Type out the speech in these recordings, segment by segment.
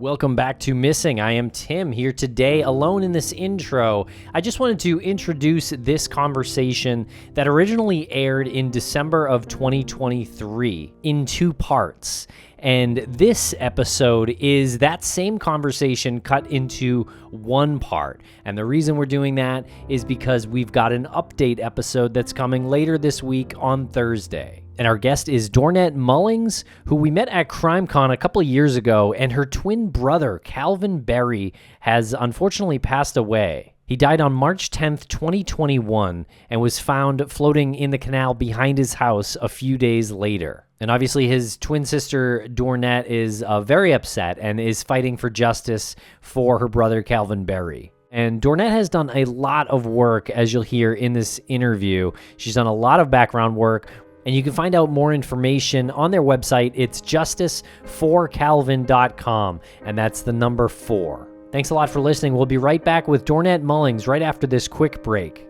Welcome back to Missing. I am Tim here today alone in this intro. I just wanted to introduce this conversation that originally aired in December of 2023 in two parts. And this episode is that same conversation cut into one part. And the reason we're doing that is because we've got an update episode that's coming later this week on Thursday. And our guest is Dornett Mullings, who we met at CrimeCon a couple of years ago, and her twin brother, Calvin Berry, has unfortunately passed away. He died on March 10th, 2021, and was found floating in the canal behind his house a few days later. And obviously his twin sister, Dornett, is very upset and is fighting for justice for her brother, Calvin Berry. And Dornett has done a lot of work, as you'll hear in this interview. She's done a lot of background work, and you can find out more information on their website. It's justiceforcalvin.com, and that's the number 4. Thanks a lot for listening. We'll be right back with Dornett Mullings right after this quick break.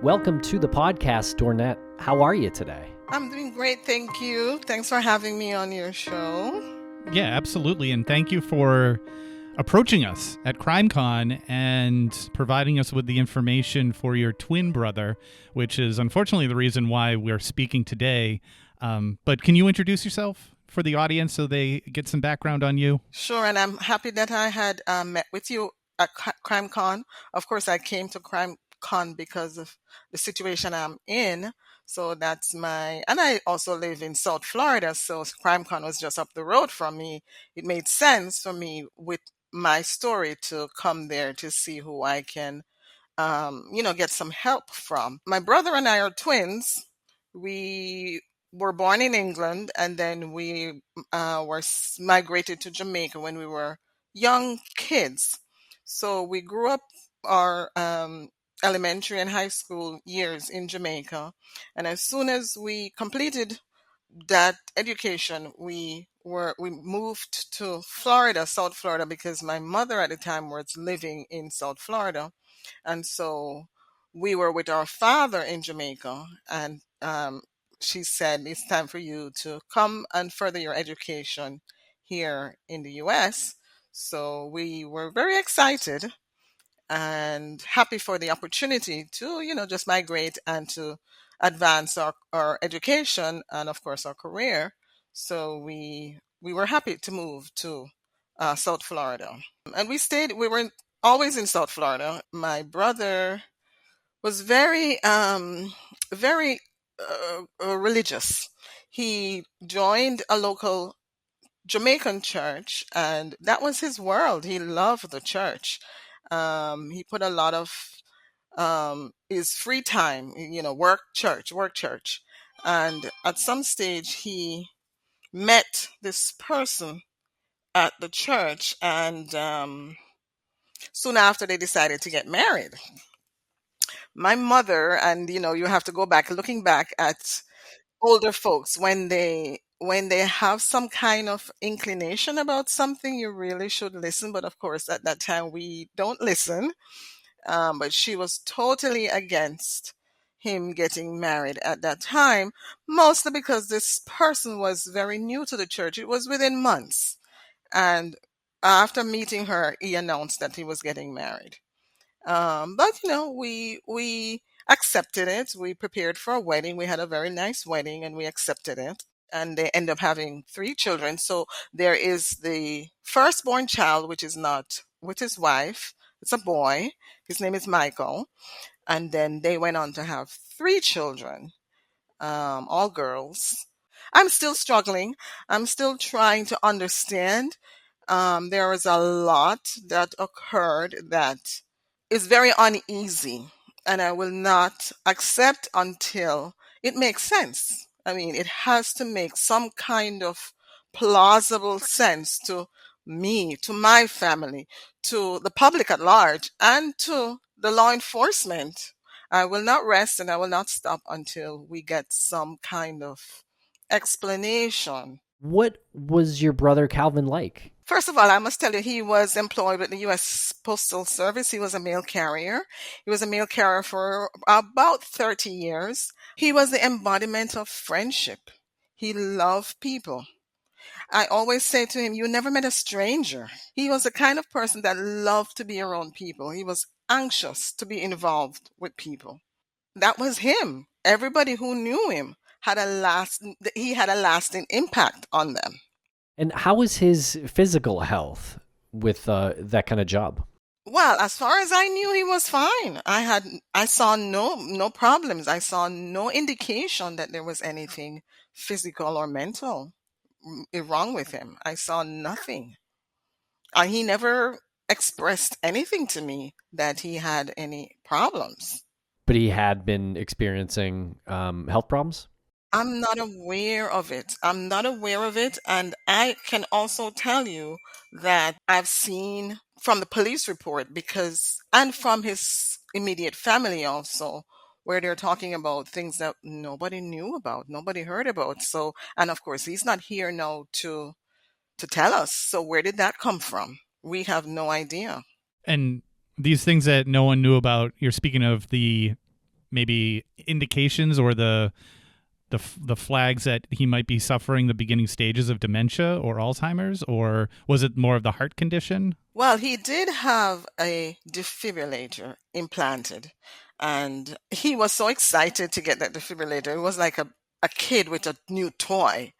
Welcome to the podcast, Dornett. How are you today? I'm doing great, thank you. Thanks for having me on your show. Yeah, absolutely. And thank you for approaching us at CrimeCon and providing us with the information for your twin brother, which is unfortunately the reason why we're speaking today. But can you introduce yourself for the audience so they get some background on you? Sure, and I'm happy that I had met with you at CrimeCon. Of course, I came to CrimeCon because of the situation I'm in. So that's and I also live in South Florida, so CrimeCon was just up the road from me. It made sense for me with my story to come there to see who I can, get some help from. My brother and I are twins. We were born in England, and then we were migrated to Jamaica when we were young kids. So we grew up our elementary and high school years in Jamaica. And as soon as we completed that education, we moved to Florida, South Florida, because my mother at the time was living in South Florida. And so we were with our father in Jamaica. And she said, it's time for you to come and further your education here in the U.S. So we were very excited and happy for the opportunity to, just migrate and to advance our education and, of course, our career. So we were happy to move to South Florida. And we were always in South Florida. My brother was very religious. He joined a local Jamaican church, and that was his world. He loved the church. He put a lot of his free time, work church. And at some stage, he met this person at the church, and soon after, they decided to get married. My mother, and you have to go back, looking back at older folks, when they have some kind of inclination about something, you really should listen. But of course, at that time, we don't listen. But she was totally against him getting married at that time, mostly because this person was very new to the church. It was within months. And after meeting her, he announced that he was getting married. But we accepted it. We prepared for a wedding. We had a very nice wedding, and we accepted it. And they end up having 3 children. So there is the firstborn child, which is not with his wife. It's a boy. His name is Michael. And then they went on to have 3 children, all girls. I'm still struggling. I'm still trying to understand. There is a lot that occurred that is very uneasy, and I will not accept until it makes sense. I mean, it has to make some kind of plausible sense to me, to my family, to the public at large, and to the law enforcement. I will not rest and I will not stop until we get some kind of explanation. What was your brother Calvin like? First of all, I must tell you, he was employed with the U.S. Postal Service. He was a mail carrier. He was a mail carrier for about 30 years. He was the embodiment of friendship. He loved people. I always say to him, you never met a stranger. He was the kind of person that loved to be around people. He was anxious to be involved with people. That was him. Everybody who knew him he had a lasting impact on them. And how was his physical health with that kind of job? Well, as far as I knew, he was fine. I saw no problems. I saw no indication that there was anything physical or mental wrong with him. I saw nothing. He never expressed anything to me that he had any problems. But he had been experiencing health problems? I'm not aware of it. I'm not aware of it. And I can also tell you that I've seen from the police report and from his immediate family also, where they're talking about things that nobody knew about, nobody heard about. So, and of course, he's not here now to tell us. So where did that come from? We have no idea. And these things that no one knew about, you're speaking of the maybe indications or the flags that he might be suffering the beginning stages of dementia or Alzheimer's, or was it more of the heart condition? Well, he did have a defibrillator implanted, and he was so excited to get that defibrillator. It was like a kid with a new toy.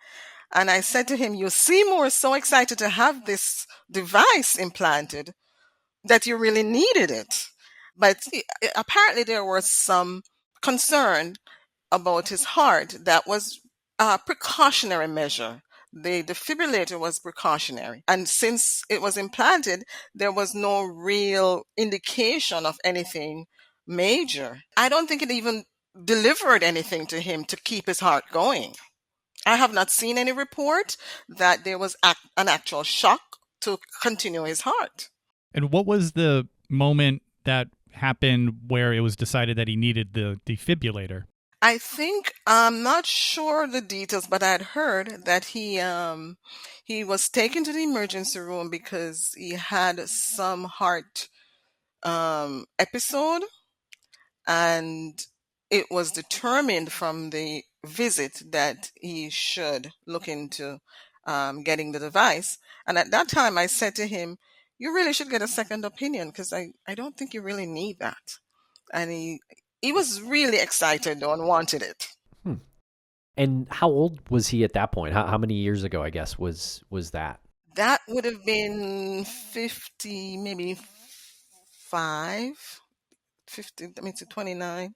And I said to him, you seem more so excited to have this device implanted that you really needed it. But apparently there was some concern about his heart that was a precautionary measure. The defibrillator was precautionary. And since it was implanted, there was no real indication of anything major. I don't think it even delivered anything to him to keep his heart going. I have not seen any report that there was an actual shock to continue his heart. And what was the moment that happened where it was decided that he needed the defibrillator? I think, I'm not sure the details, but I'd heard that he was taken to the emergency room because he had some heart episode, and it was determined from the visit that he should look into getting the device. And at that time, I said to him, you really should get a second opinion because I don't think you really need that. And he was really excited though and wanted it. And how old was he at that point? How many years ago, I guess, was that? That would have been 50, maybe 50, I mean, to 29,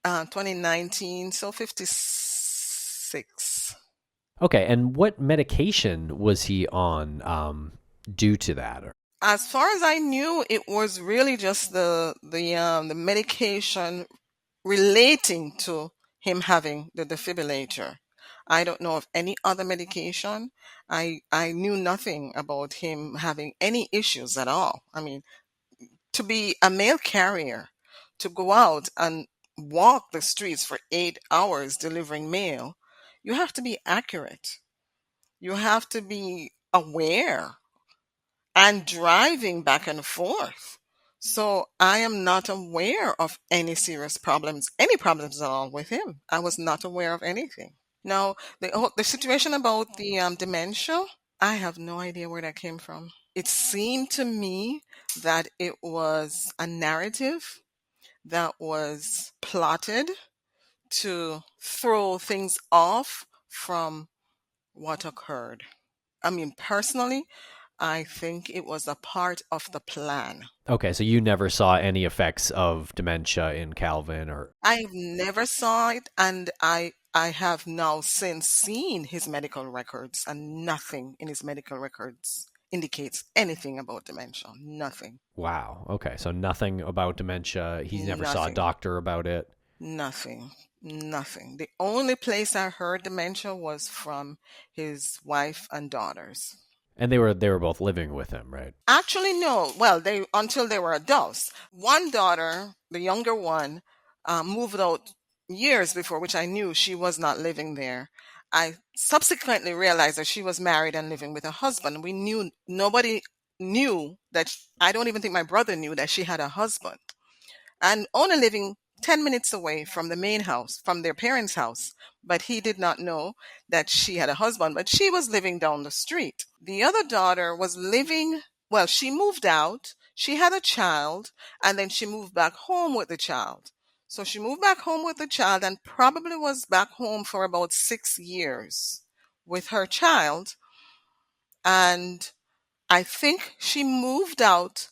2019, so 56. Okay, and what medication was he on due to that? As far as I knew, it was really just the medication relating to him having the defibrillator. I don't know of any other medication. I knew nothing about him having any issues at all. I mean, to be a mail carrier, to go out and walk the streets for 8 hours delivering mail, you have to be accurate. You have to be aware and driving back and forth. So I am not aware of any serious problems, any problems at all with him. I was not aware of anything. Now, the situation about the dementia, I have no idea where that came from. It seemed to me that it was a narrative that was plotted to throw things off from what occurred. I mean, personally, I think it was a part of the plan. Okay, so you never saw any effects of dementia in Calvin, or? I never saw it, and I have now since seen his medical records, and nothing in his medical records indicates anything about dementia. Nothing. Wow. Okay, so nothing about dementia. He never saw a Nothing. doctor about it. Nothing. The only place I heard dementia was from his wife and daughters. And they were both living with him, right? Actually, no. Well, until they were adults. One daughter, the younger one, moved out years before, which I knew she was not living there. I subsequently realized that she was married and living with a husband. Nobody knew that. I don't even think my brother knew that she had a husband, and only living 10 minutes away from the main house, from their parents' house. But he did not know that she had a husband, but she was living down the street. The other daughter was living, well, she moved out, she had a child, and then she moved back home with the child. So she moved back home with the child and probably was back home for about 6 years with her child. And I think she moved out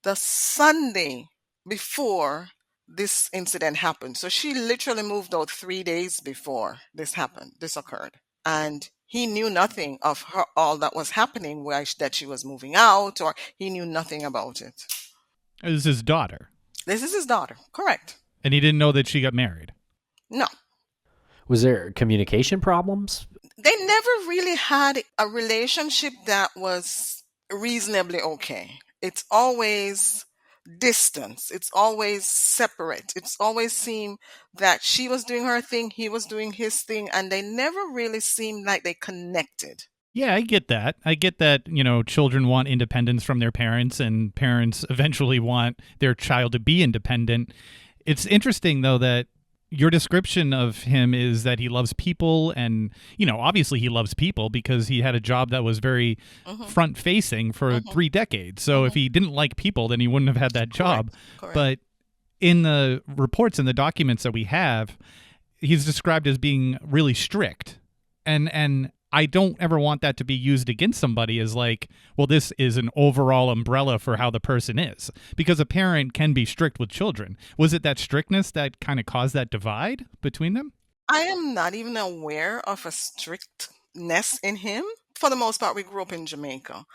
the Sunday before this incident happened. So she literally moved out 3 days before this occurred. And he knew nothing of her, all that was happening, that she was moving out, or he knew nothing about it. This is his daughter. This is his daughter, correct. And he didn't know that she got married. No. Was there communication problems? They never really had a relationship that was reasonably okay. It's always distance. It's always separate. It's always seemed that she was doing her thing, he was doing his thing, and they never really seemed like they connected. Yeah, I get that. I get that, children want independence from their parents, and parents eventually want their child to be independent. It's interesting, though, that your description of him is that he loves people, and, obviously he loves people because he had a job that was very front-facing for 3 decades. So if he didn't like people, then he wouldn't have had that job. Correct. But in the reports and the documents that we have, he's described as being really strict. And I don't ever want that to be used against somebody as like, well, this is an overall umbrella for how the person is. Because a parent can be strict with children. Was it that strictness that kind of caused that divide between them? I am not even aware of a strictness in him. For the most part, we grew up in Jamaica.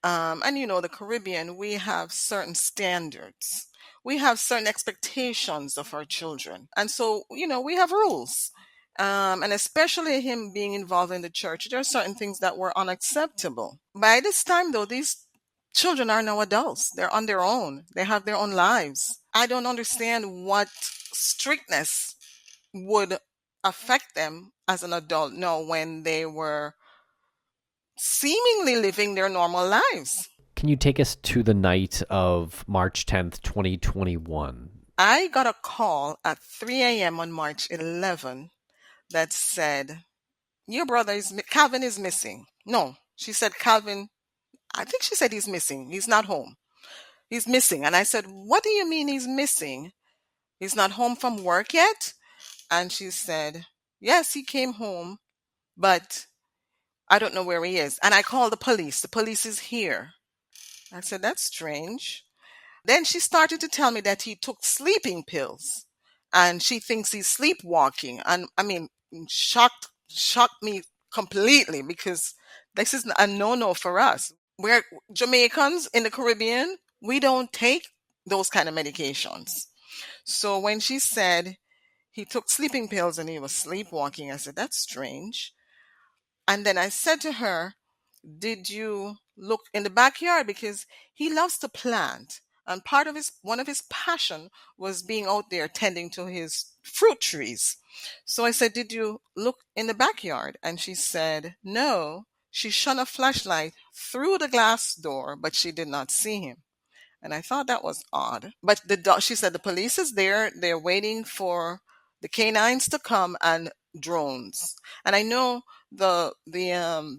And the Caribbean, we have certain standards. We have certain expectations of our children. And so, we have rules. And especially him being involved in the church, there are certain things that were unacceptable. By this time, though, these children are now adults. They're on their own. They have their own lives. I don't understand what strictness would affect them as an adult now when they were seemingly living their normal lives. Can you take us to the night of March 10th, 2021? I got a call at 3 a.m. on March 11 that said, your brother Calvin is missing. No, she said Calvin, I think she said he's missing. He's not home. He's missing. And I said, what do you mean he's missing? He's not home from work yet? And she said, yes, he came home, but I don't know where he is. And I called the police. The police is here. I said, that's strange. Then she started to tell me that he took sleeping pills and she thinks he's sleepwalking. And shocked me completely, because this is a no-no for us. We're Jamaicans in the Caribbean. We don't take those kind of medications. So when she said he took sleeping pills and he was sleepwalking, I said, that's strange. And then I said to her, did you look in the backyard? Because he loves to plant. And one of his passion was being out there tending to his fruit trees. So I said, did you look in the backyard? And she said, no. She shone a flashlight through the glass door, but she did not see him. And I thought that was odd. But she said the police is there. They're waiting for the canines to come and drones. And I know the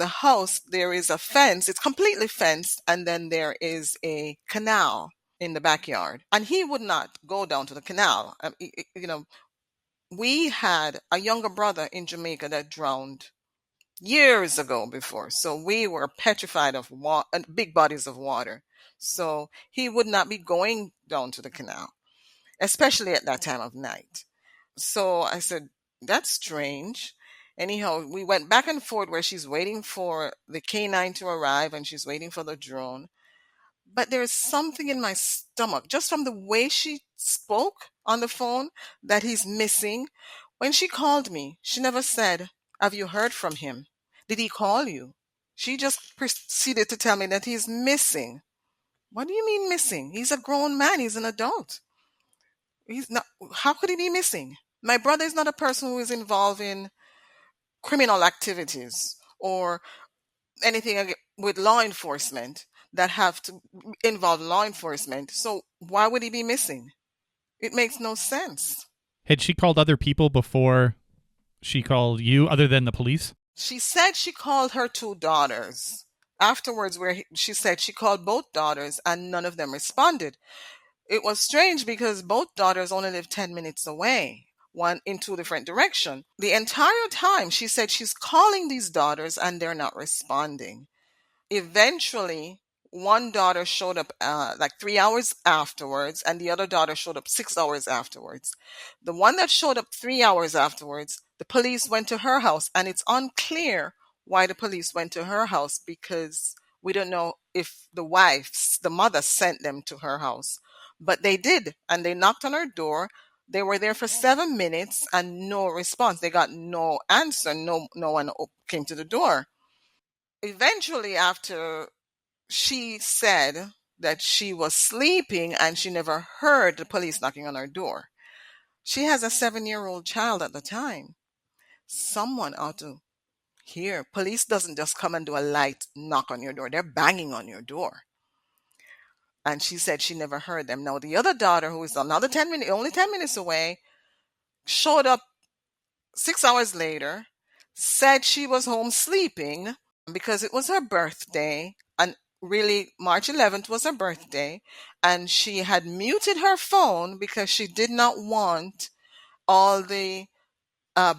house, there is a fence. It's completely fenced. And then there is a canal in the backyard. And he would not go down to the canal. We had a younger brother in Jamaica that drowned years ago before. So we were petrified of big bodies of water. So he would not be going down to the canal, especially at that time of night. So I said, that's strange. Anyhow, we went back and forth where she's waiting for the canine to arrive and she's waiting for the drone. But there is something in my stomach, just from the way she spoke on the phone, that he's missing. When she called me, she never said, have you heard from him? Did he call you? She just proceeded to tell me that he's missing. What do you mean missing? He's a grown man. He's an adult. He's not. How could he be missing? My brother is not a person who is involved in criminal activities or anything with law enforcement that have to involve law enforcement. So why would he be missing? It makes no sense. Had she called other people before she called you, other than the police? She said she called her two daughters. Afterwards, she said she called both daughters and none of them responded. It was strange because both daughters only live 10 minutes away, one in two different directions. The entire time she said she's calling these daughters and they're not responding. Eventually, one daughter showed up like 3 hours afterwards, and the other daughter showed up 6 hours afterwards. The one that showed up 3 hours afterwards, the police went to her house, and it's unclear why the police went to her house because we don't know if the mother sent them to her house. But they did, and they knocked on her door. They were there for 7 minutes and no response. They got no answer. No one came to the door. Eventually, after she said that she was sleeping and she never heard the police knocking on her door. She has a 7-year-old child at the time. Someone ought to hear. Police doesn't just come and do a light knock on your door. They're banging on your door. And she said she never heard them. Now, the other daughter, who is only 10 minutes away, showed up 6 hours later, said she was home sleeping because it was her birthday, and really March 11th was her birthday, and she had muted her phone because she did not want all the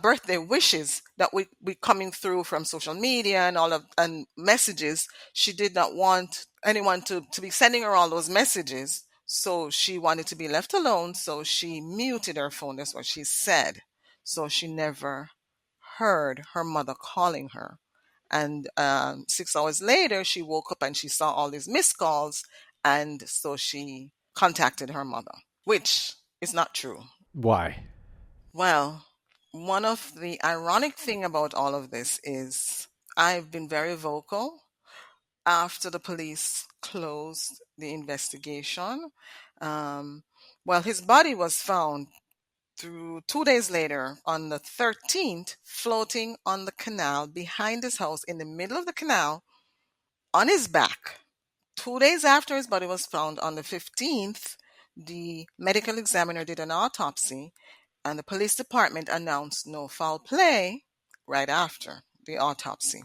birthday wishes that we coming through from social media and messages. She did not want anyone to be sending her all those messages, so she wanted to be left alone, so she muted her phone. That's what she said. So she never heard her mother calling her. And 6 hours later, she woke up and she saw all these missed calls. And so she contacted her mother, which is not true. Why? Well, one of the ironic thing about all of this is I've been very vocal after the police closed the investigation. Well, his body was found 2 days later, on the 13th, floating on the canal behind his house in the middle of the canal on his back. 2 days after his body was found, on the 15th, the medical examiner did an autopsy and the police department announced no foul play right after the autopsy.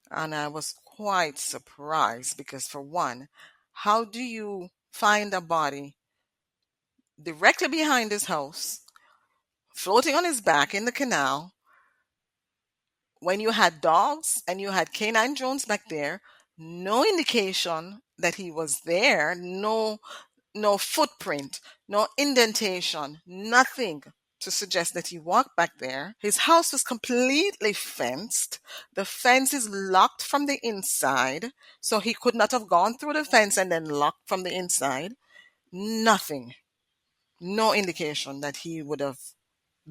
And I was quite surprised because, for one, how do you find a body directly behind his house, floating on his back in the canal, when you had dogs and you had canine drones back there? No indication that he was there, no footprint, no indentation, nothing to suggest that he walked back there. His house was completely fenced. The fence is locked from the inside, so he could not have gone through the fence and then locked from the inside. Nothing. No indication that he would have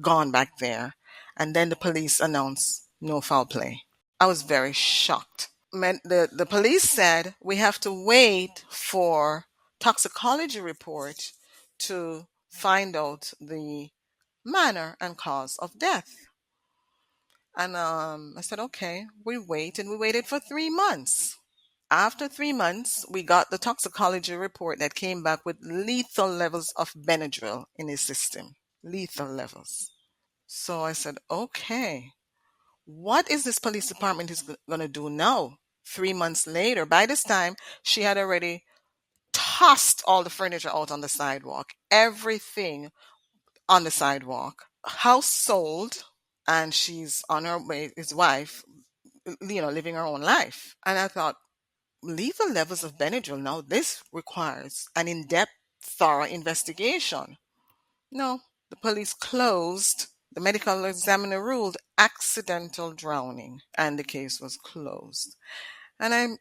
gone back there. And then the police announced no foul play. I was very shocked. The police said we have to wait for toxicology report to find out the manner and cause of death. And I said, okay, we wait, and we waited for 3 months. After 3 months, we got the toxicology report that came back with lethal levels of Benadryl in his system. Lethal levels. So I said, okay, what is this police department is going to do now? 3 months later, by this time, she had already tossed all the furniture out on the sidewalk, everything on the sidewalk. House sold, and she's on her way, his wife, living her own life. And I thought, lethal levels of Benadryl, now this requires an in-depth, thorough investigation. No, the police closed. The medical examiner ruled accidental drowning, and the case was closed. And I'm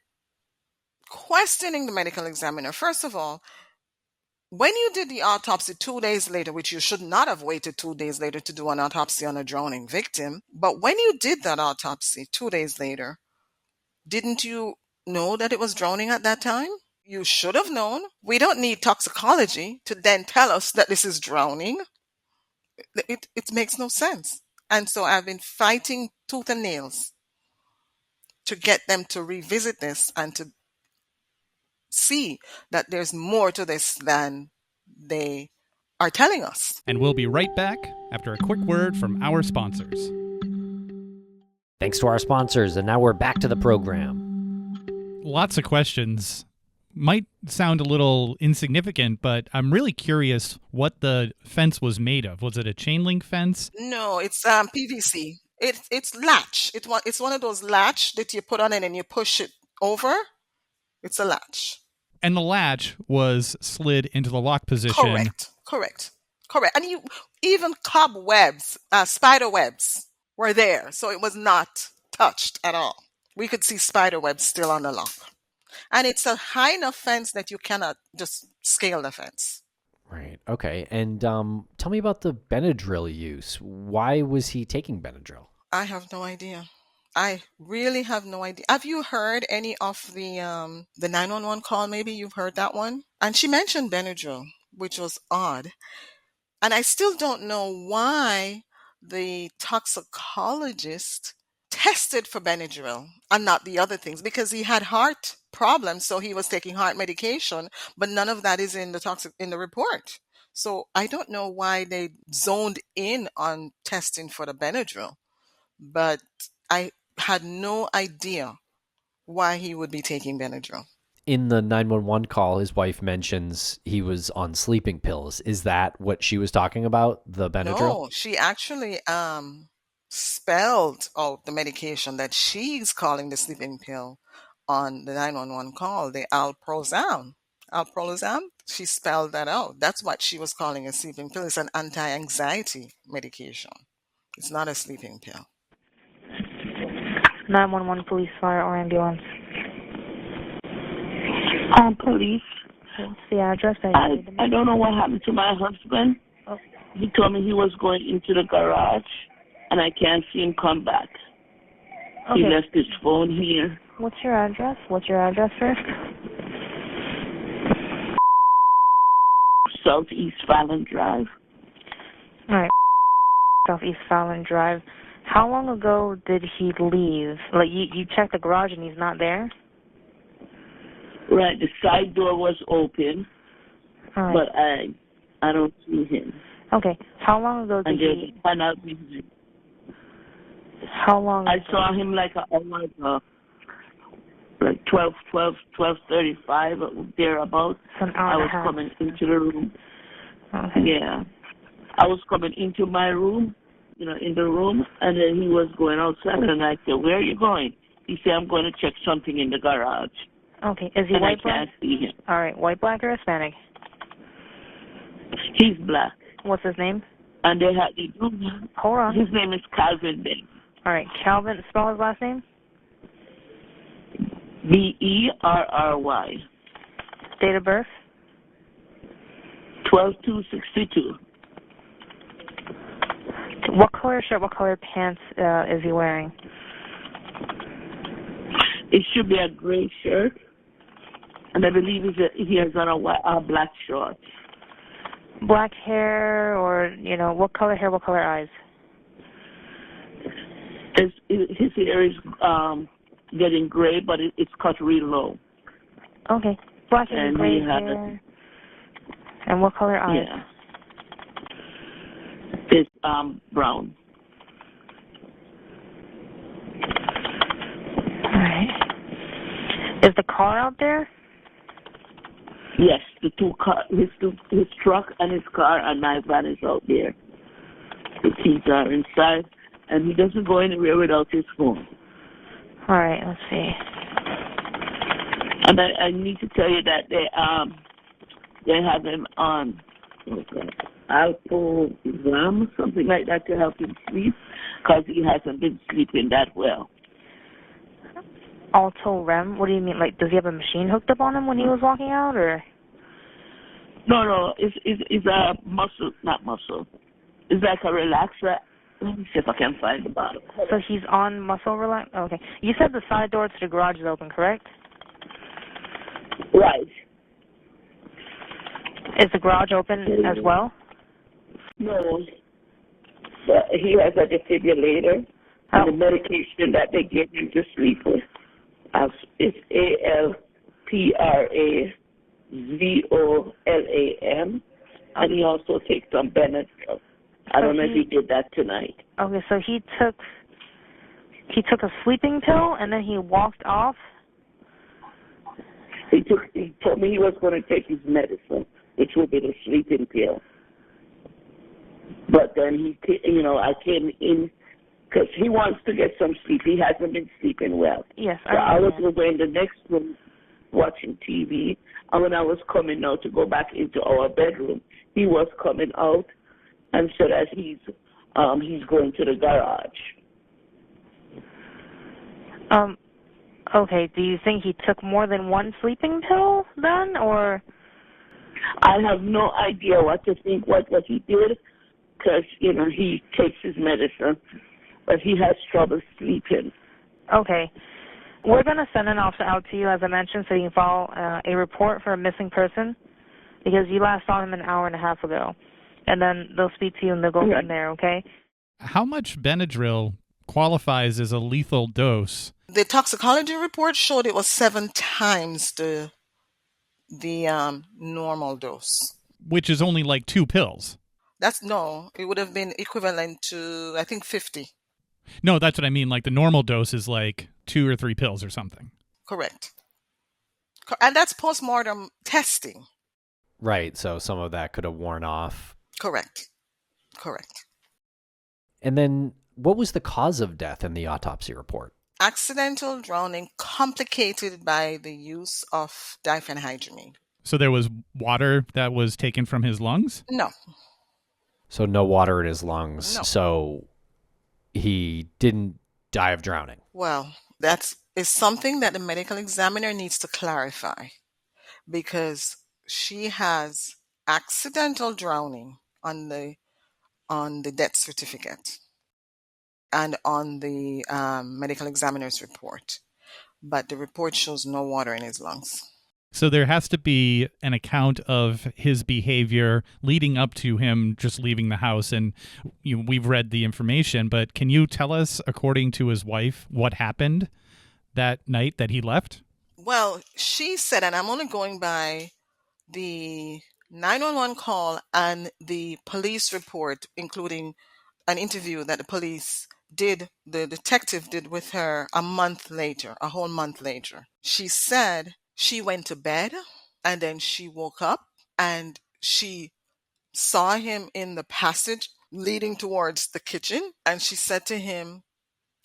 questioning the medical examiner. First of all, when you did the autopsy 2 days later, which you should not have waited 2 days later to do an autopsy on a drowning victim, but when you did that autopsy 2 days later, didn't you know that it was drowning at that time? You should have known. We don't need toxicology to then tell us that this is drowning. It makes no sense. And so I've been fighting tooth and nails to get them to revisit this and to see that there's more to this than they are telling us. And we'll be right back after a quick word from our sponsors. Thanks to our sponsors, and now we're back to the program. Lots of questions. Might sound a little insignificant, but I'm really curious what the fence was made of. Was it a chain link fence? No, it's PVC. It's latch. It's one of those latch that you put on it and you push it over. It's a latch. And the latch was slid into the lock position. Correct. And even cobwebs, spider webs were there, so it was not touched at all. We could see spider webs still on the lock. And it's a high enough fence that you cannot just scale the fence. Right. Okay. And tell me about the Benadryl use. Why was he taking Benadryl? I have no idea. I really have no idea. Have you heard any of the 911 call? Maybe you've heard that one. And she mentioned Benadryl, which was odd. And I still don't know why the toxicologist tested for Benadryl and not the other things, because he had heart problems, so he was taking heart medication, but none of that is in the report. So I don't know why they zoned in on testing for the Benadryl, but I had no idea why he would be taking Benadryl. In the 911 call, his wife mentions he was on sleeping pills. Is that what she was talking about, the Benadryl? No, she actually spelled out the medication that she's calling the sleeping pill on the 911 call, the alprolizam. She spelled that out. That's what she was calling a sleeping pill. It's an anti-anxiety medication. It's not a sleeping pill. 911, police, fire, or ambulance. Police. What's the address? I don't know what happened to my husband. Oh. He told me he was going into the garage, and I can't see him come back. Okay. He left his phone here. What's your address? What's your address first? Southeast Fallon Drive. All right. Southeast Fallon Drive. How long ago did he leave? Like, you checked the garage and he's not there? Right, the side door was open, All right. but I don't see him. Okay. How long ago did And there's he... a canal behind. How long I ago? saw him like an hour ago, like 12:35 thereabouts. It's an hour I and a was half. coming into the room. Okay. Yeah. I was coming into my room, in the room, and then he was going outside, and I said, "Where are you going?" He said, "I'm going to check something in the garage." Okay. Is he And white, I black? can't see him. All right. White, black, or Hispanic? He's black. What's his name? And they had Hold on. his name is Calvin Bing. All right. Calvin, spell his last name? Berry. Date of birth? 12/2/62. What color shirt, what color pants is he wearing? It should be a gray shirt, and I believe he has on a black short. Black hair, or, what color hair, what color eyes? His hair is getting gray, but it's cut real low. Okay. Black hair, And gray he had hair. And what color eyes? Yeah. It's brown. All right. Is the car out there? Yes, the two car, his truck and his car and my van is out there. The keys are inside, and he doesn't go anywhere without his phone. All right, let's see. And I need to tell you that they have him on alprolizam, something like that, to help him sleep, because he hasn't been sleeping that well. Alto REM? What do you mean? Like, does he have a machine hooked up on him when he was walking out, or? No, it's a muscle, not muscle. It's like a relaxer. Let me see if I can find the bottom. So he's on muscle relax? Okay. You said the side door to the garage is open, correct? Right. Is the garage open as well? No. But he has a defibrillator, and the medication that they give him to sleep with is ALPRAZOLAM, and he also takes some Benadryl. I don't know if he did that tonight. Okay, so he took a sleeping pill and then he walked off. He told me he was going to take his medicine, which would be the sleeping pill. But then I came in because he wants to get some sleep. He hasn't been sleeping well. Yes, so I was over in the next room watching TV, and when I was coming out to go back into our bedroom, he was coming out and said that he's going to the garage. Okay, do you think he took more than one sleeping pill then, or? I have no idea what to think what he did, because, he takes his medicine, but he has trouble sleeping. Okay. We're going to send an officer out to you, as I mentioned, so you can file a report for a missing person, because you last saw him an hour and a half ago. And then they'll speak to you and they'll go from there, okay? How much Benadryl qualifies as a lethal dose? The toxicology report showed it was 7 times the normal dose. Which is only like 2 pills. It would have been equivalent to, I think, 50. No, that's what I mean. Like the normal dose is like 2 or 3 pills or something. Correct. And that's post-mortem testing. Right, so some of that could have worn off. Correct. And then what was the cause of death in the autopsy report? Accidental drowning complicated by the use of diphenhydramine. So there was water that was taken from his lungs? No. So no water in his lungs. No. So he didn't die of drowning. Well, that is something that the medical examiner needs to clarify, because she has accidental drowning on the death certificate and on the medical examiner's report, but the report shows no water in his lungs. So there has to be an account of his behavior leading up to him just leaving the house. And we've read the information, but can you tell us, according to his wife, what happened that night that he left? Well, she said, and I'm only going by the 911 call and the police report, including an interview that the detective did with her a whole month later. She said she went to bed and then she woke up and she saw him in the passage leading towards the kitchen. And she said to him,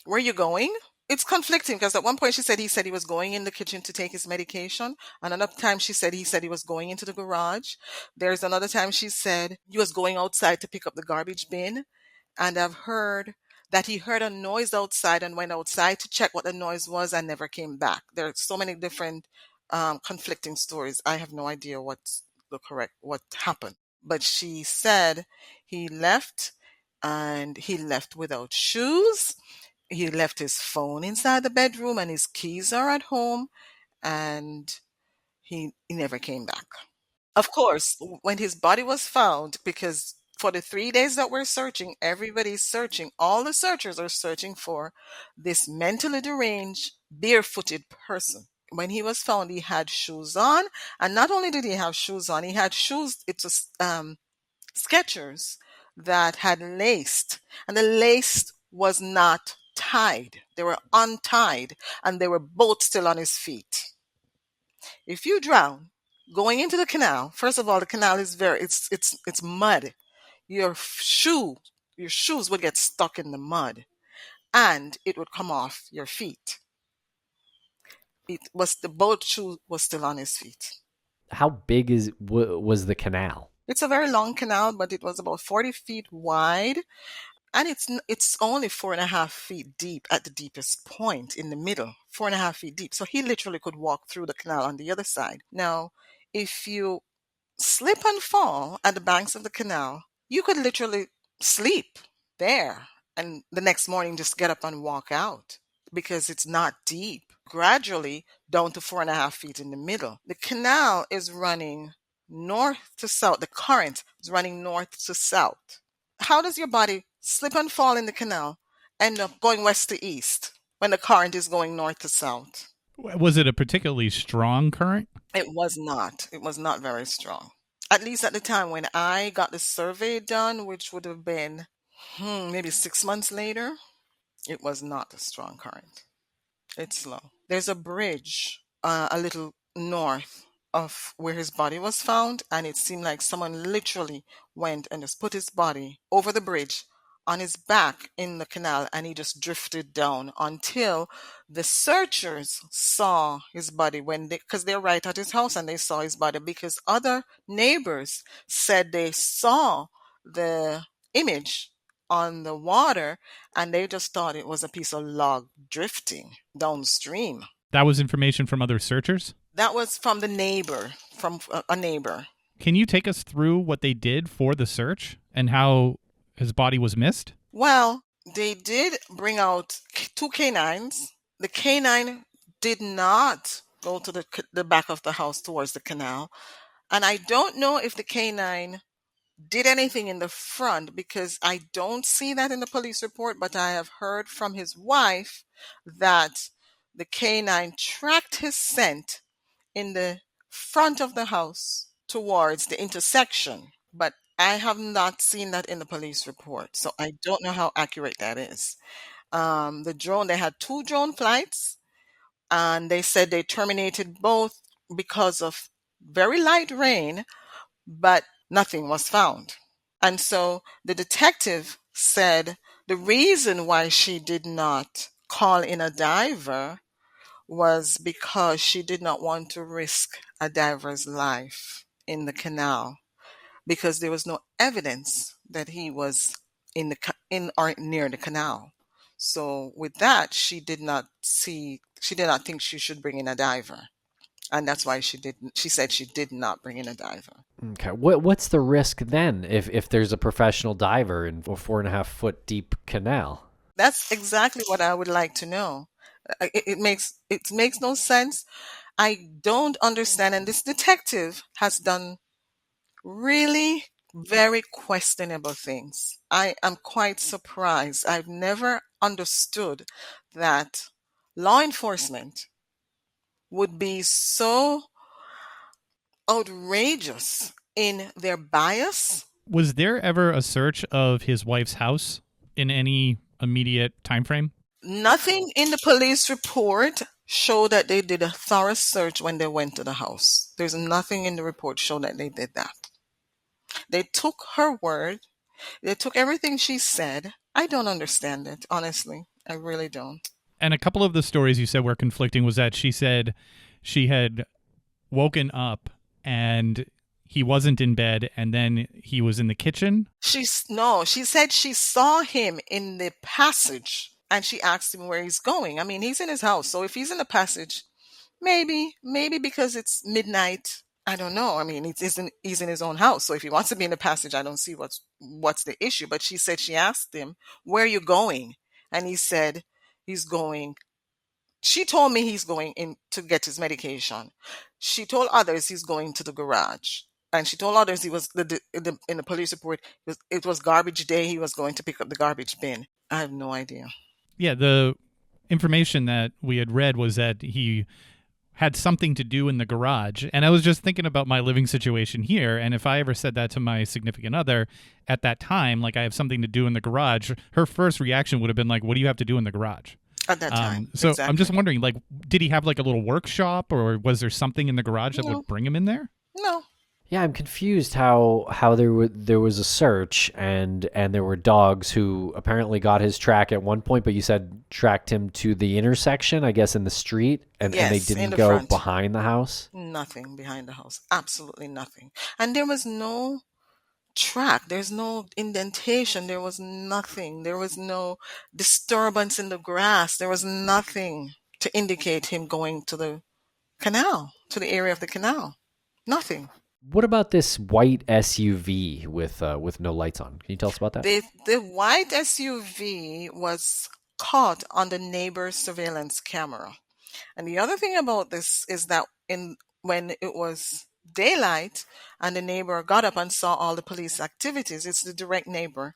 "Where are you going?" It's conflicting, because at one point he said he was going in the kitchen to take his medication. Another time he said he was going into the garage. There's another time she said he was going outside to pick up the garbage bin. And I've heard that he heard a noise outside and went outside to check what the noise was and never came back. There are so many different conflicting stories. I have no idea what happened. But she said he left, and he left without shoes. He left his phone inside the bedroom and his keys are at home, and he never came back. Of course, when his body was found, because for the 3 days that we're searching, everybody's searching. All the searchers are searching for this mentally deranged, barefooted person. When he was found, he had shoes on. And not only did he have shoes on, he had shoes, it was Skechers that had laced. And the lace was not tied. They were untied, and they were both still on his feet. If you drown going into the canal, first of all, the canal is it's mud. Your shoes would get stuck in the mud, and it would come off your feet. Both shoes was still on his feet. How big was the canal? It's a very long canal, but it was about 40 feet wide. And it's only 4.5 feet deep at the deepest point in the middle, 4.5 feet deep. So he literally could walk through the canal on the other side. Now, if you slip and fall at the banks of the canal, you could literally sleep there and the next morning just get up and walk out, because it's not deep. Gradually down to 4.5 feet in the middle. The canal is running north to south. The current is running north to south. How does your body slip and fall in the canal, end up going west to east when the current is going north to south. Was it a particularly strong current? It was not. It was not very strong. At least at the time when I got the survey done, which would have been maybe 6 months later, it was not a strong current. It's slow. There's a bridge a little north of where his body was found, and it seemed like someone literally went and just put his body over the bridge on his back in the canal, and he just drifted down until the searchers saw his body because they're right at his house, and they saw his body because other neighbors said they saw the image on the water, and they just thought it was a piece of log drifting downstream. That was information from other searchers? That was from the neighbor, from a neighbor. Can you take us through what they did for the search and how his body was missed? Well, they did bring out 2 canines. The canine did not go to the back of the house towards the canal. And I don't know if the canine did anything in the front because I don't see that in the police report, but I have heard from his wife that the canine tracked his scent in the front of the house towards the intersection. But I have not seen that in the police report, so I don't know how accurate that is. The drone, they had 2 drone flights, and they said they terminated both because of very light rain, but nothing was found. And so the detective said the reason why she did not call in a diver was because she did not want to risk a diver's life in the canal, because there was no evidence that he was in or near the canal. So with that, she did not think she should bring in a diver. And that's why she said she did not bring in a diver. Okay. What's the risk then if there's a professional diver in a 4.5 foot deep canal? That's exactly what I would like to know. It makes no sense. I don't understand. And this detective has done really very questionable things. I am quite surprised. I've never understood that law enforcement would be so outrageous in their bias. Was there ever a search of his wife's house in any immediate time frame? Nothing in the police report showed that they did a thorough search when they went to the house. There's nothing in the report showing that they did that. They took her word. They took everything she said. I don't understand it, honestly. I really don't. And a couple of the stories you said were conflicting was that she said she had woken up and he wasn't in bed and then he was in the kitchen. She said she saw him in the passage and she asked him where he's going. I mean, he's in his house. So if he's in the passage, maybe because it's midnight, I don't know. I mean, he's in his own house. So if he wants to be in the passage, I don't see what's the issue. But she said she asked him, where are you going? And he said he's going. She told me he's going in to get his medication. She told others he's going to the garage. And she told others he was in the police report, it was garbage day. He was going to pick up the garbage bin. I have no idea. Yeah, the information that we had read was that he had something to do in the garage. And I was just thinking about my living situation here. And if I ever said that to my significant other at that time, like I have something to do in the garage, her first reaction would have been like, what do you have to do in the garage? At that time. So exactly. I'm just wondering, like, did he have like a little workshop or was there something in the garage that would bring him in there? No. Yeah, I'm confused how there was a search and there were dogs who apparently got his track at one point, but you said tracked him to the intersection, I guess in the street, and they didn't go front. Behind the house? Nothing behind the house. Absolutely nothing. And there was no track. There's no indentation. There was nothing. There was no disturbance in the grass. There was nothing to indicate him going to the canal, to the area of the canal. Nothing. What about this white SUV with no lights on? Can you tell us about that? The white SUV was caught on the neighbor's surveillance camera. And the other thing about this is that when it was daylight and the neighbor got up and saw all the police activities, it's the direct neighbor,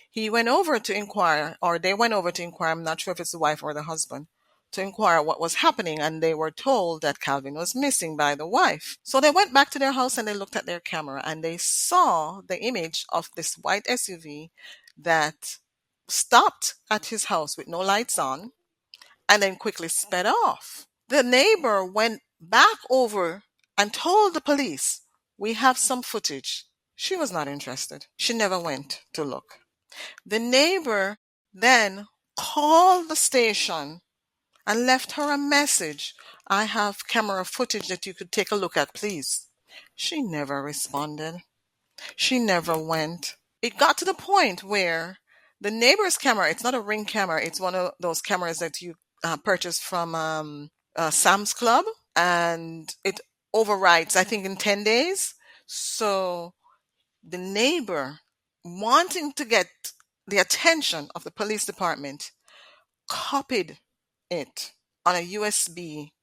He went over to inquire, or they went over to inquire, I'm not sure if it's the wife or the husband, to inquire what was happening, and they were told that Calvin was missing by the wife. So they went back to their house and they looked at their camera and they saw the image of this white SUV that stopped at his house with no lights on and then quickly sped off. The neighbor went back over and told the police, "We have some footage." She was not interested. She never went to look. The neighbor then called the station and left her a message. "I have camera footage that you could take a look at, please." She never responded. She never went. It got to the point where the neighbor's camera, it's not a Ring camera, it's one of those cameras that you purchase from Sam's Club, and it overwrites, I think, in 10 days. So the neighbor, wanting to get the attention of the police department, copied it on a USB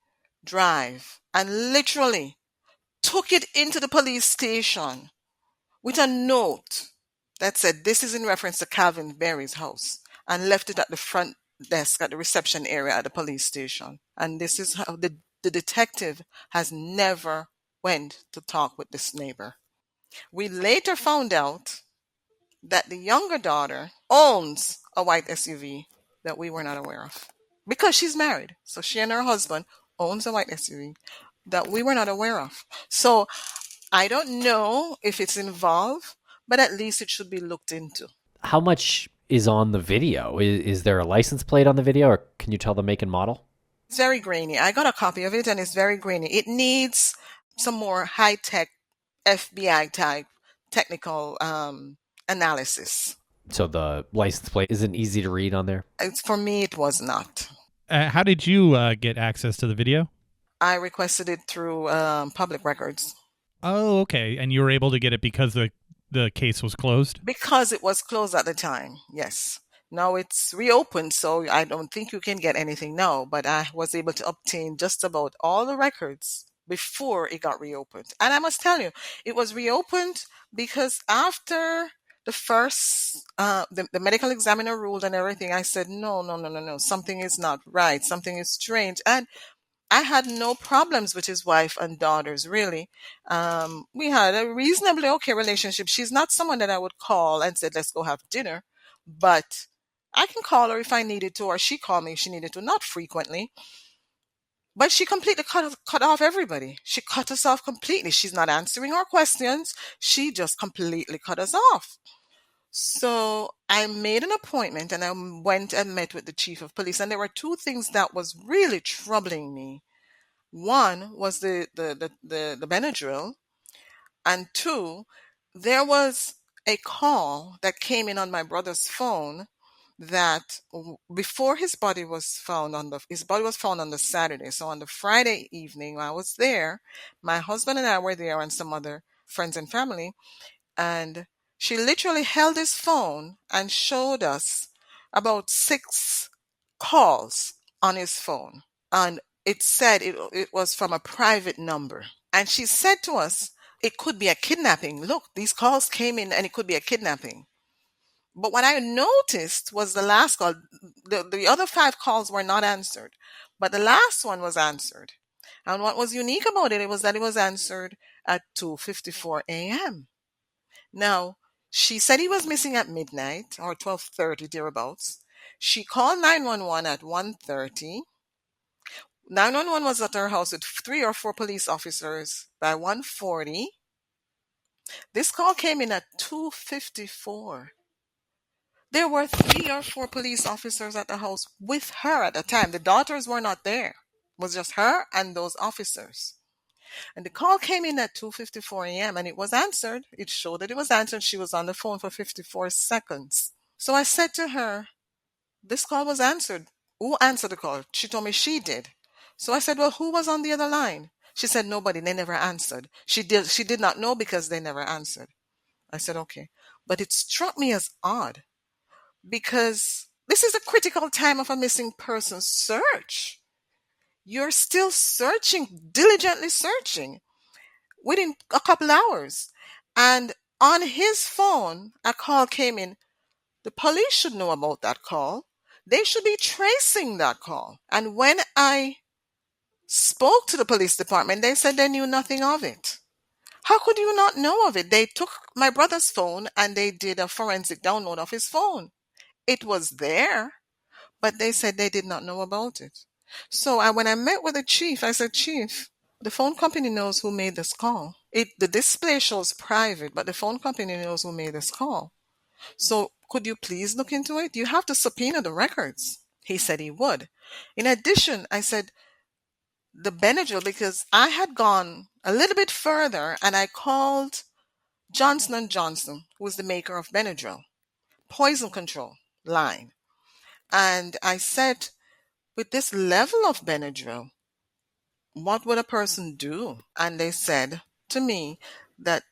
drive and literally took it into the police station with a note that said, "This is in reference to Calvin Berry's house," and left it at the front desk at the reception area at the police station. And this is how the detective has never went to talk with this neighbor. We later found out that the younger daughter owns a white SUV that we were not aware of, because she's married. So she and her husband owns a white SUV that we were not aware of. So I don't know if it's involved, but at least it should be looked into. How much is on the video? Is there a license plate on the video, or can you tell the make and model? It's very grainy. I got a copy of it and it's very grainy. It needs some more high-tech FBI type technical analysis. So the license plate isn't easy to read on there? For me, it was not. How did you get access to the video? I requested it through public records. Oh, okay. And you were able to get it because the case was closed? Because it was closed at the time, yes. Now it's reopened, so I don't think you can get anything now, but I was able to obtain just about all the records before it got reopened. And I must tell you, it was reopened because after the first, the medical examiner ruled and everything, I said, no, something is not right, something is strange. And I had no problems with his wife and daughters, really. We had a reasonably okay relationship. She's not someone that I would call and say, "Let's go have dinner," but I can call her if I needed to, or she called me if she needed to, not frequently. But she completely cut off everybody. She cut us off completely. She's not answering our questions. She just completely cut us off. So I made an appointment and I went and met with the chief of police. And there were two things that was really troubling me. One was the Benadryl. And two, there was a call that came in on my brother's phone that before his body was found on the Saturday. So on the Friday evening, I was there. My husband and I were there and some other friends and family. And she literally held his phone and showed us about 6 calls on his phone. And it said it was from a private number. And she said to us, it could be a kidnapping. Look, these calls came in and it could be a kidnapping. But what I noticed was the last call. The other 5 calls were not answered. But the last one was answered. And what was unique about it was that it was answered at 2:54 a.m. Now, she said he was missing at midnight or 12:30 thereabouts. She called 911 at 1:30. 911 was at her house with 3 or 4 police officers by 1:40. This call came in at 2:54. There were 3 or 4 police officers at the house with her at the time. The daughters were not there. It was just her and those officers. And the call came in at 2:54 a.m. and it was answered. It showed that it was answered. She was on the phone for 54 seconds. So I said to her, this call was answered. Who answered the call? She told me she did. So I said, well, who was on the other line? She said, nobody. They never answered. She did not know because they never answered. I said, okay. But it struck me as odd because this is a critical time of a missing person search. You're still searching, diligently searching within a couple hours. And on his phone, a call came in The police should know about that call. They should be tracing that call. And when I spoke to the police department, they said they knew nothing of it. How could you not know of it? They took my brother's phone and they did a forensic download of his phone. It was there, but they said they did not know about it. So when I met with the chief, I said, Chief, the phone company knows who made this call. The display shows private, but the phone company knows who made this call. So could you please look into it? You have to subpoena the records. He said he would. In addition, I said, the Benadryl, because I had gone a little bit further and I called Johnson & Johnson, who is the maker of Benadryl, poison control line. And I said, with this level of Benadryl, what would a person do? And they said to me that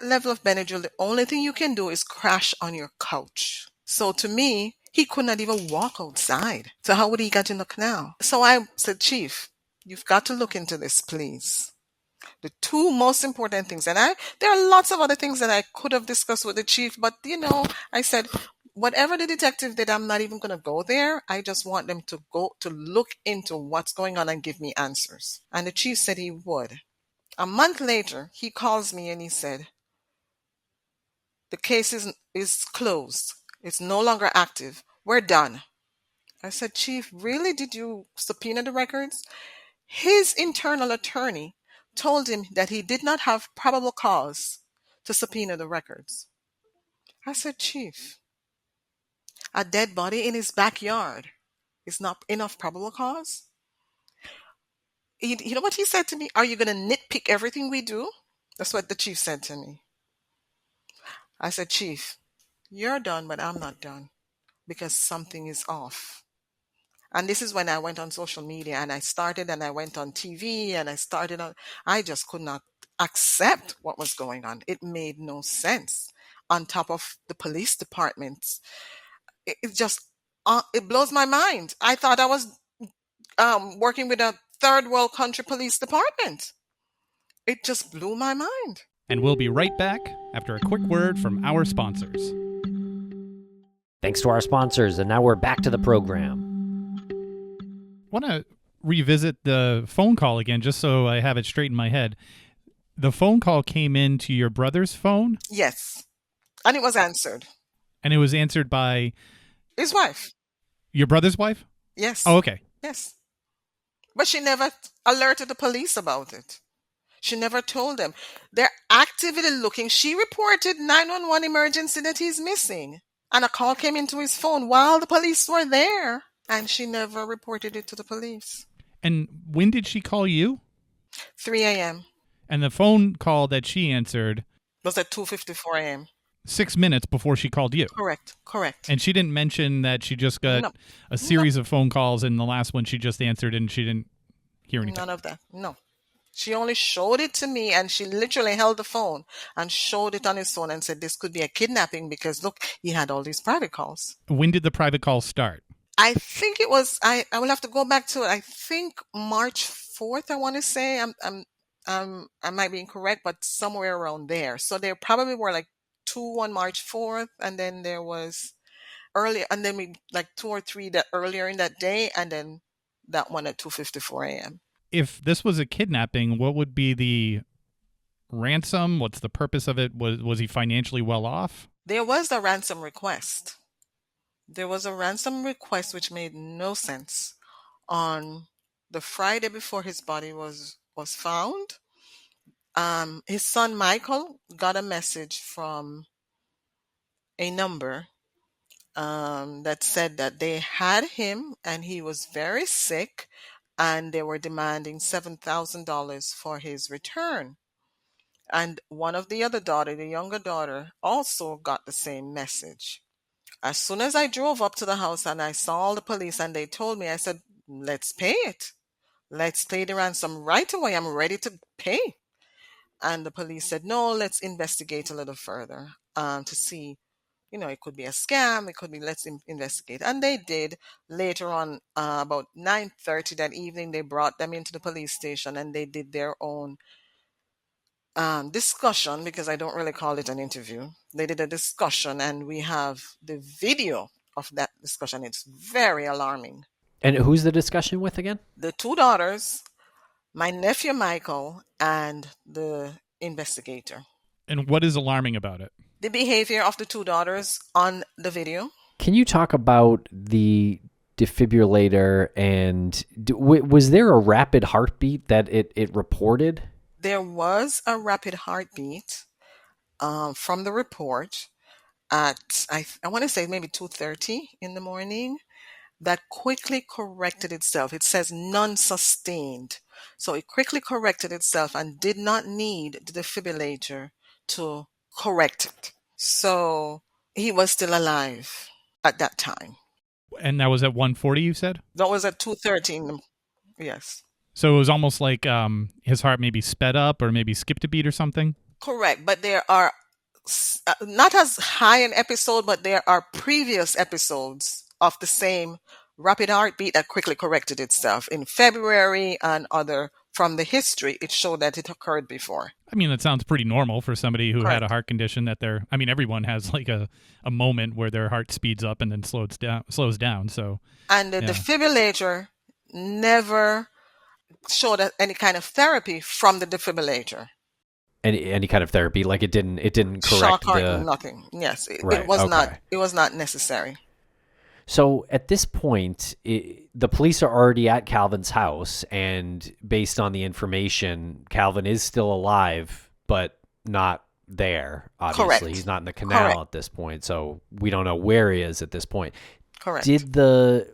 level of Benadryl, the only thing you can do is crash on your couch. So to me, he could not even walk outside. So how would he get in the canal? So I said, Chief, you've got to look into this, please. The two most important things. And there are lots of other things that I could have discussed with the chief, but I said, whatever the detective did, I'm not even going to go there. I just want them to go to look into what's going on and give me answers. And the chief said he would. A month later, he calls me and he said, the case is closed. It's no longer active. We're done. I said, Chief, really? Did you subpoena the records? His internal attorney told him that he did not have probable cause to subpoena the records. I said, Chief, a dead body in his backyard is not enough probable cause? You know what he said to me? Are you going to nitpick everything we do? That's what the chief said to me. I said, Chief, you're done, but I'm not done because something is off. And this is when I went on social media and I went on TV and I just could not accept what was going on. It made no sense. On top of the police departments, it just, it blows my mind. I thought I was working with a third world country police department. It just blew my mind. And we'll be right back after a quick word from our sponsors. Thanks to our sponsors, and now we're back to the program. Want to revisit the phone call again, just so I have it straight in my head. The phone call came into your brother's phone? Yes. And it was answered. And it was answered by? His wife. Your brother's wife? Yes. Oh, okay. Yes. But she never alerted the police about it. She never told them. They're actively looking. She reported 911 emergency that he's missing. And a call came into his phone while the police were there. And she never reported it to the police. And when did she call you? 3 a.m. And the phone call that she answered was at 2:54 a.m. 6 minutes before she called you. Correct. And she didn't mention that she just got a series of phone calls, and the last one she just answered and she didn't hear anything. None of that. No. She only showed it to me, and she literally held the phone and showed it on his phone and said this could be a kidnapping because, look, he had all these private calls. When did the private calls start? I think it was, I will have to go back to it. I think March 4th, I want to say. I might be incorrect, but somewhere around there. So there probably were like 2 on March 4th, and then there was earlier, and then we like 2 or 3 that earlier in that day, and then that one at 2:54 a.m. If this was a kidnapping, what would be the ransom? What's the purpose of it? Was he financially well off? There was a ransom request. Which made no sense. On the Friday before his body was found, his son Michael got a message from a number that said that they had him and he was very sick and they were demanding $7,000 for his return. And one of the other daughter, the younger daughter, also got the same message. As soon as I drove up to the house and I saw all the police and they told me, I said, let's pay it. Let's pay the ransom right away. I'm ready to pay. And the police said, no, let's investigate a little further to see, it could be a scam. It could be, let's investigate. And they did. Later on, about 9:30 that evening, they brought them into the police station and they did their own discussion, because I don't really call it an interview. They did a discussion, and we have the video of that discussion. It's very alarming. And who's the discussion with again? The two daughters, my nephew Michael, and the investigator. And what is alarming about it? The behavior of the two daughters on the video. Can you talk about the defibrillator, and was there a rapid heartbeat that it reported? There was a rapid heartbeat from the report at, I want to say maybe 2:30 in the morning, that quickly corrected itself. It says non-sustained. So it quickly corrected itself and did not need the defibrillator to correct it. So he was still alive at that time. And that was at 1:40, you said? That was at 2:13. Yes. So it was almost like his heart maybe sped up or maybe skipped a beat or something? Correct. But there are not as high an episode, but there are previous episodes of the same rapid heartbeat that quickly corrected itself in February and other. From the history, it showed that it occurred before. I mean, that sounds pretty normal for somebody who Correct. had a heart condition that everyone has like a moment where their heart speeds up and then slows down. So, and the defibrillator never showed any kind of therapy from the defibrillator. Any kind of therapy, like it didn't correct Shock heart, nothing. Yes, it was not necessary. So at this point, the police are already at Calvin's house, and based on the information, Calvin is still alive, but not there. Obviously, Correct. He's not in the canal at this point, so we don't know where he is at this point. Correct. Did the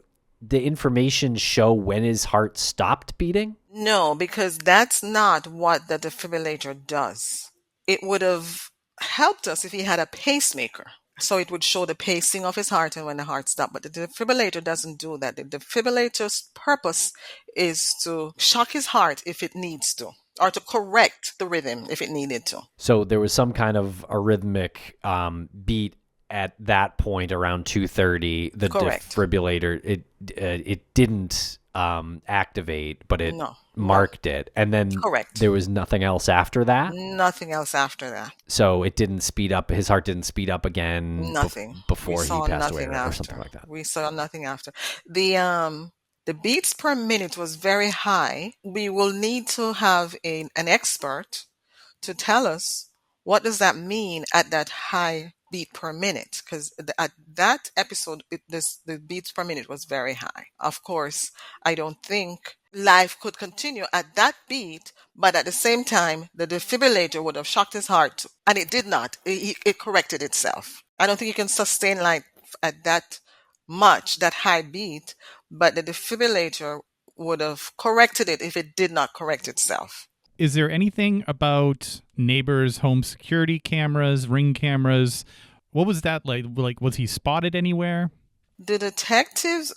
information show when his heart stopped beating? No, because that's not what the defibrillator does. It would have helped us if he had a pacemaker. So it would show the pacing of his heart and when the heart stopped. But the defibrillator doesn't do that. The defibrillator's purpose is to shock his heart if it needs to, or to correct the rhythm if it needed to. So there was some kind of arrhythmic beat at that point around 2:30. The Correct. defibrillator, it didn't activate, but it marked it. And then Correct. there was nothing else after that? Nothing else after that. So it didn't speed up, his heart didn't speed up again Nothing. before he passed away or something like that. We saw nothing after. The beats per minute was very high. We will need to have an expert to tell us what does that mean at that high beat per minute, because at that episode the beats per minute was very high. Of course, I don't think life could continue at that beat, but at the same time the defibrillator would have shocked his heart, and it did not. It corrected itself. I don't think you can sustain life at that high beat, but the defibrillator would have corrected it if it did not correct itself. Is there anything about neighbors' home security cameras, Ring cameras? What was that like? Like, was he spotted anywhere? The detectives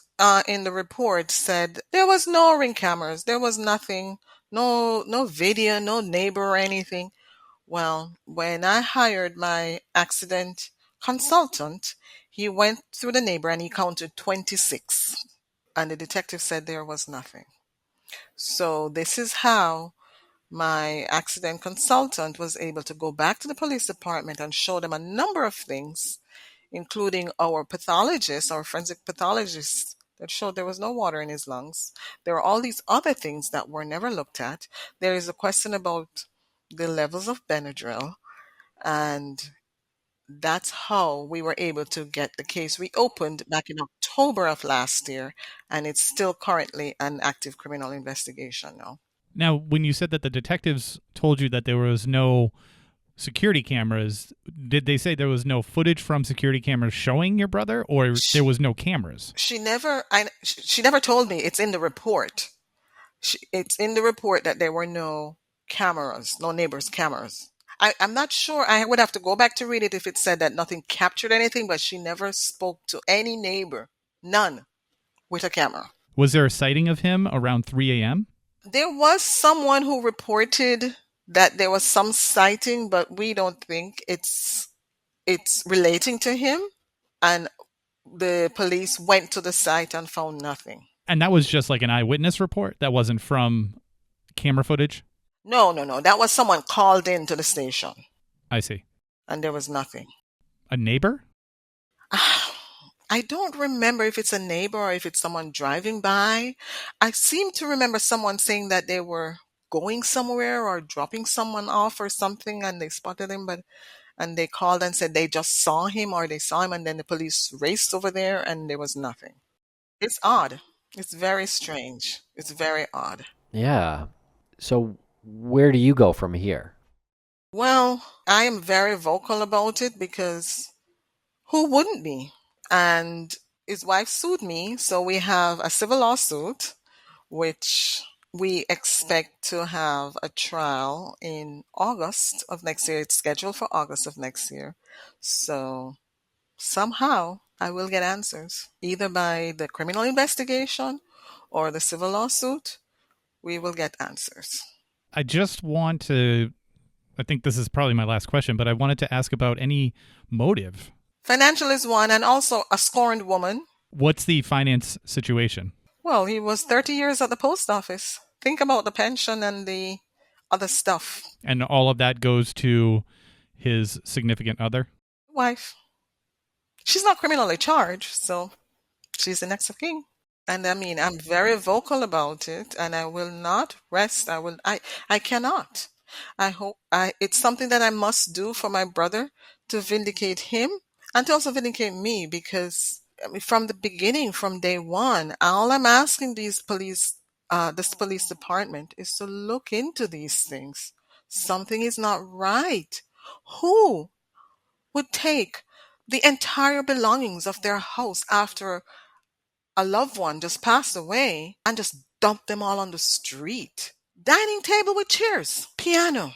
in the report said there was no Ring cameras. There was nothing, no video, no neighbor or anything. Well, when I hired my accident consultant, he went through the neighbor and he counted 26. And the detective said there was nothing. So this is how my accident consultant was able to go back to the police department and show them a number of things, including our pathologist, our forensic pathologist, that showed there was no water in his lungs. There are all these other things that were never looked at. There is a question about the levels of Benadryl, and that's how we were able to get the case reopened back in October of last year, and it's still currently an active criminal investigation now. Now, when you said that the detectives told you that there was no security cameras, did they say there was no footage from security cameras showing your brother, or there was no cameras? She never told me. It's in the report. It's in the report that there were no cameras, no neighbors' cameras. I'm not sure. I would have to go back to read it if it said that nothing captured anything, but she never spoke to any neighbor, none, with a camera. Was there a sighting of him around 3 a.m.? There was someone who reported that there was some sighting, but we don't think it's relating to him. And the police went to the site and found nothing. And that was just like an eyewitness report? That wasn't from camera footage? No. That was someone called in to the station, I see. and there was nothing. A neighbor? I don't remember if it's a neighbor or if it's someone driving by. I seem to remember someone saying that they were going somewhere or dropping someone off or something, and they spotted him, and they called and said they just saw him, or they saw him, and then the police raced over there and there was nothing. It's odd. It's very strange. It's very odd. Yeah. So where do you go from here? Well, I am very vocal about it because who wouldn't be? And his wife sued me, so we have a civil lawsuit, which we expect to have a trial in August of next year. It's scheduled for August of next year. So somehow I will get answers, either by the criminal investigation or the civil lawsuit. We will get answers. I just want to, I think this is probably my last question, but I wanted to ask about any motive. Financial is one, and also a scorned woman. What's the finance situation? Well, he was 30 years at the post office. Think about the pension and the other stuff. And all of that goes to his significant other? Wife. She's not criminally charged, so she's the next of kin. And I mean, I'm very vocal about it, and I will not rest. I cannot. It's something that I must do for my brother, to vindicate him and to also vindicate me, because I mean, from the beginning, from day one, all I'm asking this police department is to look into these things. Something is not right. Who would take the entire belongings of their house after a loved one just passed away and just dump them all on the street? Dining table with chairs, piano,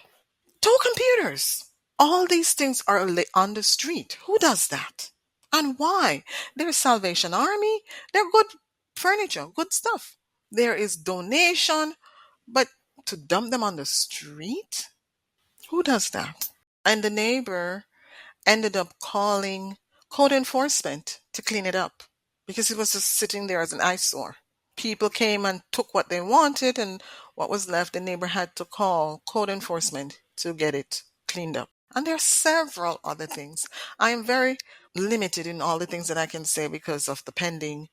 two computers. All these things are on the street. Who does that? And why? There's Salvation Army. They're good furniture, good stuff. There is donation, but to dump them on the street? Who does that? And the neighbor ended up calling code enforcement to clean it up because it was just sitting there as an eyesore. People came and took what they wanted, and what was left, the neighbor had to call code enforcement to get it cleaned up. And there are several other things. I am very limited in all the things that I can say because of the pending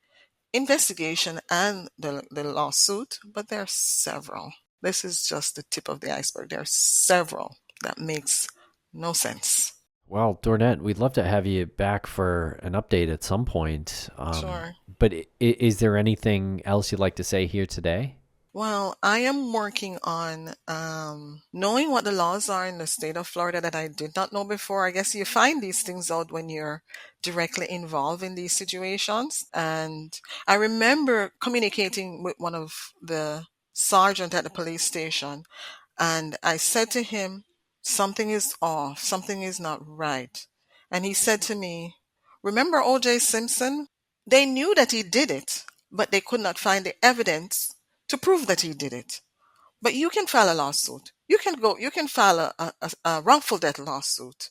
investigation and the lawsuit, but there are several. This is just the tip of the iceberg. There are several that makes no sense. Well, Dornett, we'd love to have you back for an update at some point. Sure. But is there anything else you'd like to say here today? Well, I am working on knowing what the laws are in the state of Florida that I did not know before. I guess you find these things out when you're directly involved in these situations. And I remember communicating with one of the sergeant at the police station, and I said to him, something is off, something is not right. And he said to me, remember O.J. Simpson? They knew that he did it, but they could not find the evidence to prove that he did it. But you can file a lawsuit. You can file a wrongful death lawsuit.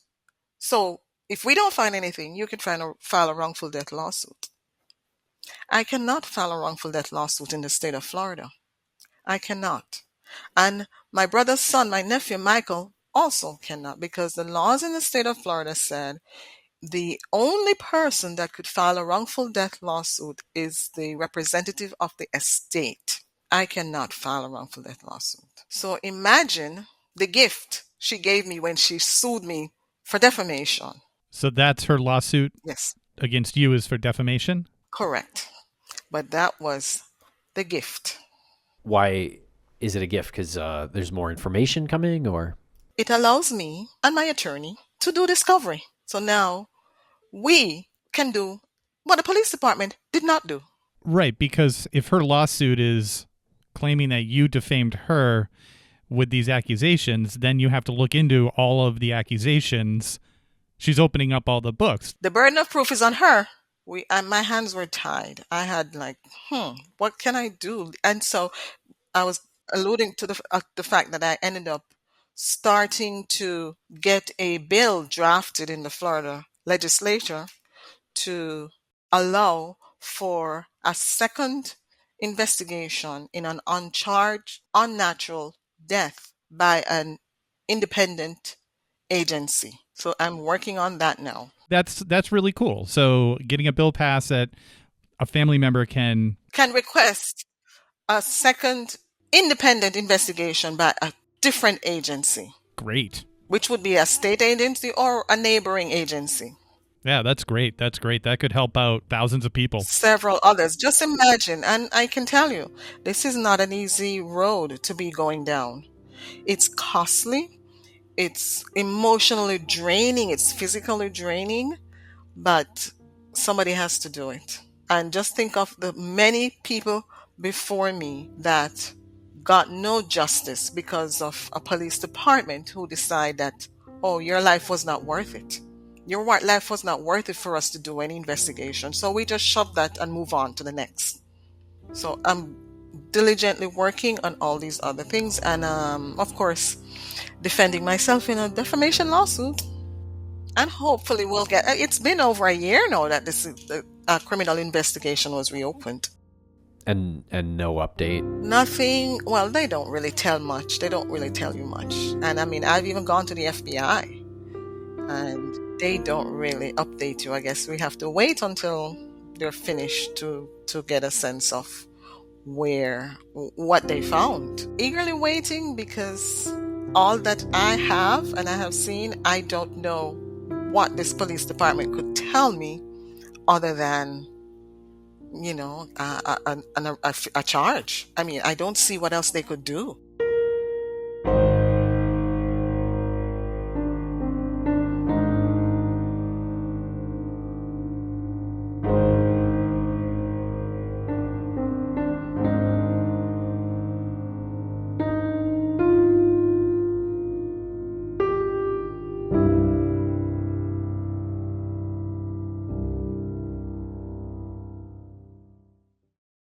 So if we don't find anything, you can file a wrongful death lawsuit. I cannot file a wrongful death lawsuit in the state of Florida. I cannot. And my brother's son, my nephew Michael, also cannot, because the laws in the state of Florida said the only person that could file a wrongful death lawsuit is the representative of the estate. I cannot file a wrongful death lawsuit. So imagine the gift she gave me when she sued me for defamation. So that's her lawsuit? Yes. Against you is for defamation? Correct. But that was the gift. Why is it a gift? Because there's more information coming, or? It allows me and my attorney to do discovery. So now we can do what the police department did not do. Right, because if her lawsuit is claiming that you defamed her with these accusations, then you have to look into all of the accusations. She's opening up all the books. The burden of proof is on her. My hands were tied. I had what can I do? And so I was alluding to the fact that I ended up starting to get a bill drafted in the Florida legislature to allow for a second investigation in an uncharged, unnatural death by an independent agency. So I'm working on that now. That's really cool. So getting a bill passed that a family member can Request a second independent investigation by a different agency. Great. Which would be a state agency or a neighboring agency. Yeah, that's great. That's great. That could help out thousands of people. Several others. Just imagine, and I can tell you, this is not an easy road to be going down. It's costly, it's emotionally draining, it's physically draining, but somebody has to do it. And just think of the many people before me that got no justice because of a police department who decide that, oh, your life was not worth it. Your life was not worth it for us to do any investigation. So we just shove that and move on to the next. So I'm diligently working on all these other things and, of course, defending myself in a defamation lawsuit. And hopefully we'll get, it's been over a year now that this criminal investigation was reopened. And no update? Nothing. Well, they don't really tell much. They don't really tell you much. And I mean, I've even gone to the FBI and they don't really update you. I guess we have to wait until they're finished to get a sense of what they found. Eagerly waiting because all that I have and I have seen, I don't know what this police department could tell me other than, a charge. I mean, I don't see what else they could do.